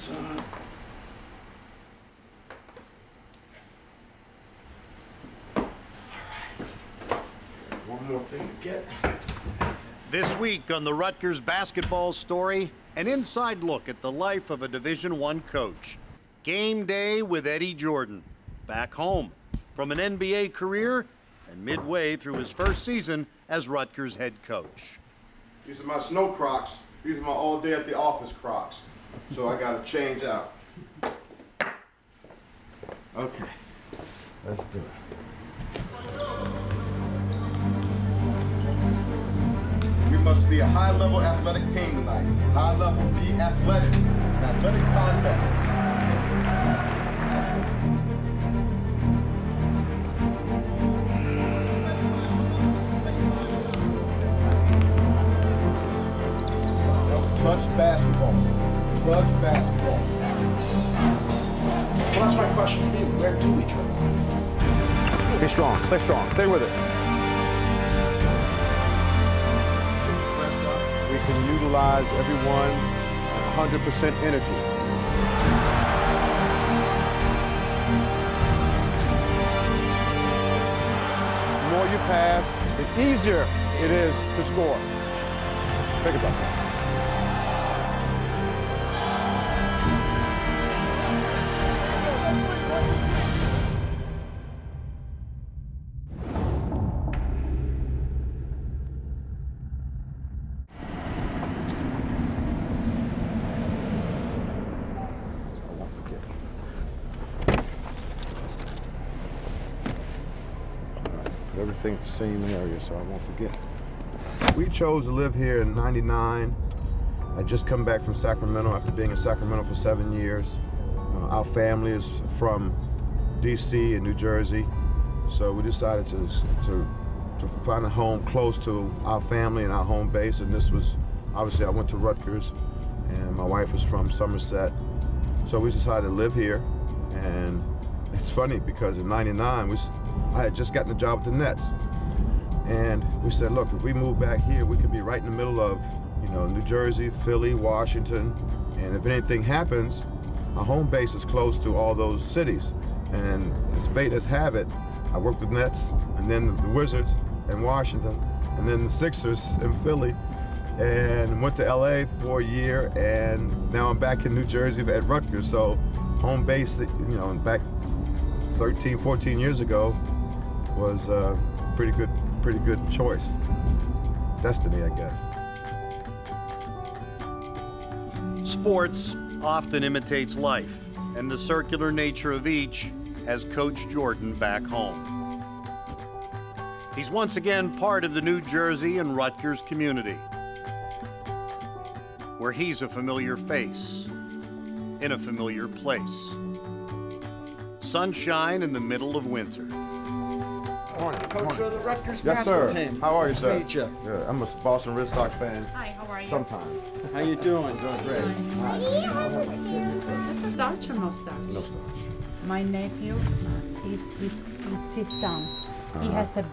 son. One more thing to get. This week on the Rutgers basketball story, an inside look at the life of a Division I coach. Game day with Eddie Jordan, back home from an NBA career and midway through his first season as Rutgers head coach. These are my snow Crocs. These are my all day at the office Crocs. So I gotta change out. Okay, let's do it. We must be a high-level athletic team tonight. High level, be athletic. It's an athletic contest. Clutch basketball. Clutch basketball. Well, that's my question for you. Where do we dribble? Be strong. Stay with it. We can utilize everyone at 100% energy. The more you pass, the easier it is to score. Think about that. Everything's the same area, so I won't forget. We chose to live here in '99. I just come back from Sacramento after being in Sacramento for 7 years. Our family is from DC and New Jersey, so we decided to find a home close to our family and our home base, and this was, obviously I went to Rutgers, and my wife was from Somerset, so we decided to live here. And it's funny because in '99, I had just gotten a job with the Nets. And we said, look, if we move back here, we could be right in the middle of, New Jersey, Philly, Washington. And if anything happens, our home base is close to all those cities. And as fate has have it, I worked with Nets, and then the Wizards in Washington, and then the Sixers in Philly, and went to LA for a year, and now I'm back in New Jersey at Rutgers. So home base, back 13, 14 years ago was a pretty good choice. Destiny, I guess. Sports often imitates life, and the circular nature of each has Coach Jordan back home. He's once again part of the New Jersey and Rutgers community, where he's a familiar face in a familiar place. Sunshine in the middle of winter. Morning. Coach of the Rutgers Yes, basketball sir. team. How are you, Nice sir? to meet you. Good. I'm a Boston Red Sox fan. Hi, how are you? Sometimes. How you doing? Doing great. That's a Dutch or no Dutch? No starch. My nephew, it's his son. He has a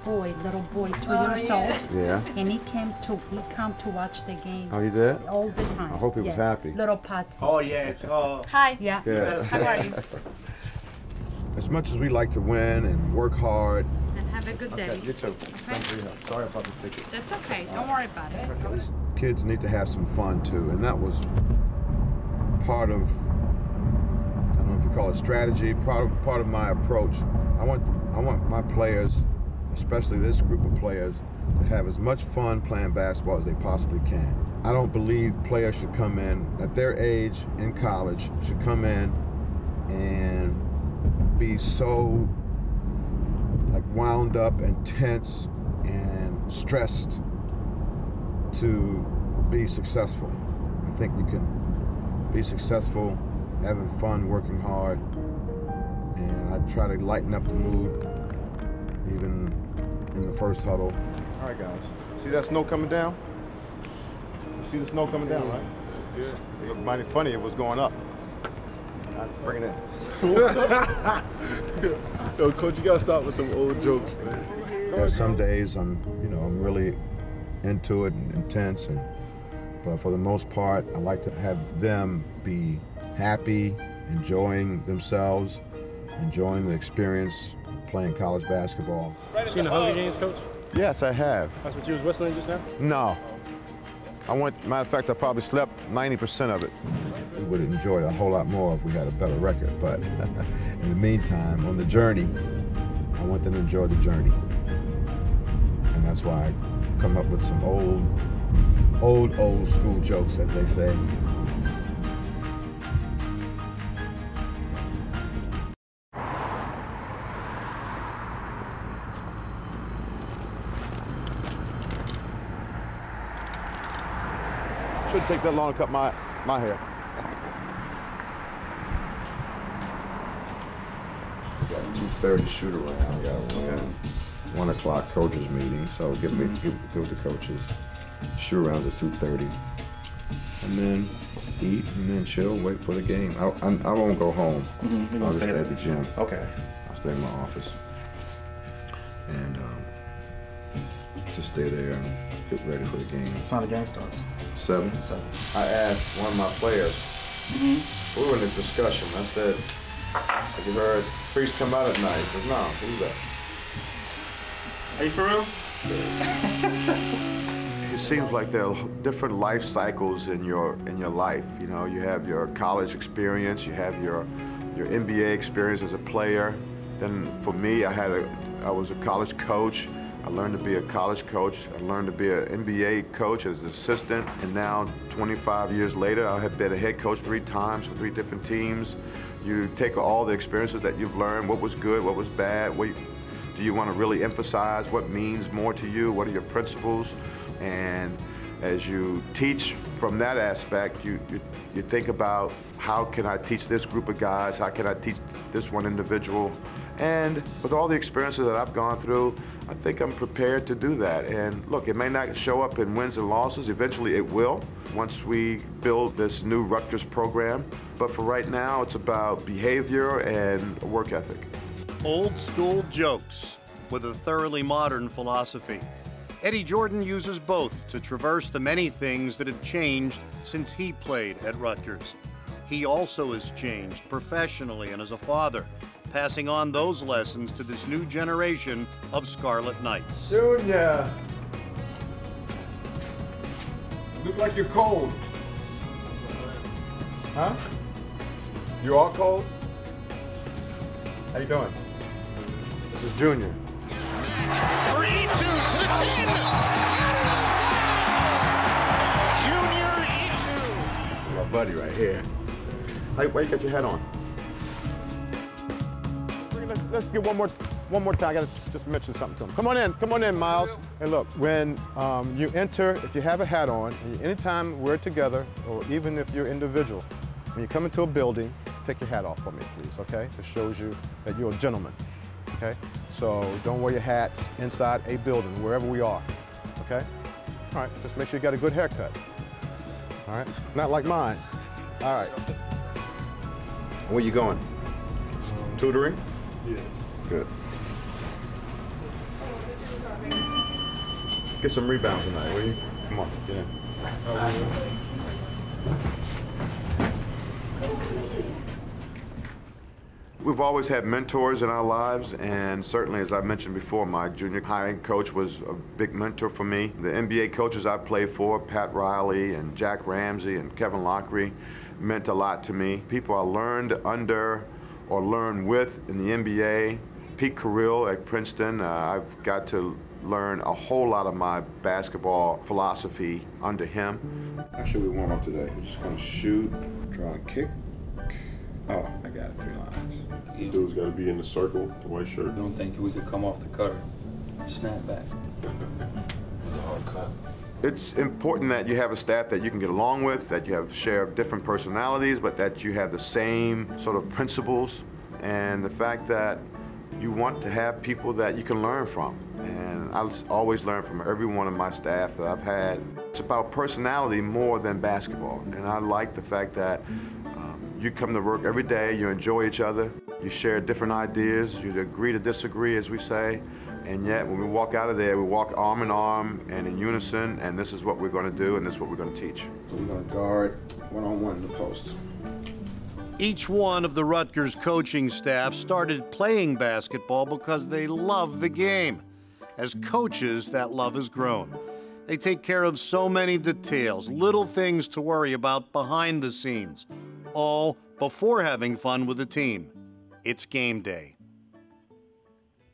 little boy, 2 years old. Yeah. And he come to watch the game. Oh, you did? All the time. I hope he was happy. Little Patsy. Oh, yeah. Hi. Yeah. Yeah. How are you? As much as we like to win and work hard. And have a good day. You too. Thanks for your help. Sorry about the ticket. That's okay. Don't worry about it. Kids need to have some fun too, and that was part of, I don't know if you call it strategy, part of my approach. I want my players, especially this group of players, to have as much fun playing basketball as they possibly can. I don't believe players should come in at their age in college, should come in and be so wound up and tense and stressed to be successful. I think you can be successful having fun, working hard, and I try to lighten up the mood even in the first huddle. All right, guys. See that snow coming down? You see the snow coming down, right? Yeah. It looked mighty funny if it was going up. Let's bring it in. Yo, Coach, you gotta stop with them old jokes, man. Yeah, some days I'm really into it and intense, but for the most part, I like to have them be happy, enjoying themselves, enjoying the experience playing college basketball. Seen the Hunger Games, Coach? Yes, I have. That's what you was whistling just now? No. Matter of fact, I probably slept 90% of it. We would have enjoyed it a whole lot more if we had a better record, but in the meantime, on the journey, I want them to enjoy the journey. And that's why I come up with some old school jokes, as they say. Shouldn't take that long to cut my hair. Got 2:30 shoot around. Got 1 o'clock coaches meeting, so give the coaches. Shoot arounds at 2:30, and then eat, and then chill, wait for the game. I won't go home. I'll just stay at the gym. Okay. I'll stay in my office and just stay there and get ready for the game. What time the game starts? 7. I asked one of my players, we were in a discussion. I said, have you heard priests come out at night? He says, no, who's that? Are you for real? It seems like there are different life cycles in your life. You know, you have your college experience, you have your NBA experience as a player. Then for me, I was a college coach. I learned to be a college coach. I learned to be an NBA coach as an assistant. And now, 25 years later, I have been a head coach 3 times for 3 different teams. You take all the experiences that you've learned, what was good, what was bad, do you want to really emphasize, what means more to you, what are your principles? And as you teach from that aspect, you think about, how can I teach this group of guys? How can I teach this one individual? And with all the experiences that I've gone through, I think I'm prepared to do that. And look, it may not show up in wins and losses. Eventually it will, once we build this new Rutgers program. But for right now, it's about behavior and work ethic. Old school jokes with a thoroughly modern philosophy. Eddie Jordan uses both to traverse the many things that have changed since he played at Rutgers. He also has changed professionally and as a father, passing on those lessons to this new generation of Scarlet Knights. Junior, look like you're cold. Huh? You all cold? How you doing? This is Junior. For E2 to the 10. Junior E2. This is my buddy right here. Hey, why you got your hat on? Let's get one more time. I gotta just mention something to him. Come on in, Miles. And look, when you enter, if you have a hat on, and anytime we're together, or even if you're individual, when you come into a building, take your hat off for me, please, okay? It shows you that you're a gentleman, okay? So don't wear your hats inside a building, wherever we are, okay? All right, just make sure you got a good haircut, all right? Not like mine. All right. Where you going? Tutoring? Yes. Good. Get some rebounds tonight, will you? Come on, get in. We've always had mentors in our lives, and certainly, as I mentioned before, my junior high coach was a big mentor for me. The NBA coaches I played for, Pat Riley and Jack Ramsey and Kevin Lockery, meant a lot to me. People I learned under or learned with in the NBA. Pete Carrill at Princeton, I've got to learn a whole lot of my basketball philosophy under him. How should we warm up today? We're just gonna shoot, draw and kick. Oh, I got it, 3 lines. The dude's got to be in the circle, the white shirt. I don't think we could come off the cutter. Snap back. It was a hard cut. It's important that you have a staff that you can get along with, that you have share different personalities, but that you have the same sort of principles, and the fact that you want to have people that you can learn from. And I always learn from every one of my staff that I've had. It's about personality more than basketball, and I like the fact that you come to work every day, you enjoy each other, you share different ideas, you agree to disagree, as we say, and yet when we walk out of there, we walk arm in arm and in unison, and this is what we're going to do, and this is what we're going to teach. So we're going to guard one-on-one in the post. Each one of the Rutgers coaching staff started playing basketball because they love the game. As coaches, that love has grown. They take care of so many details, little things to worry about behind the scenes, all before having fun with the team. It's game day.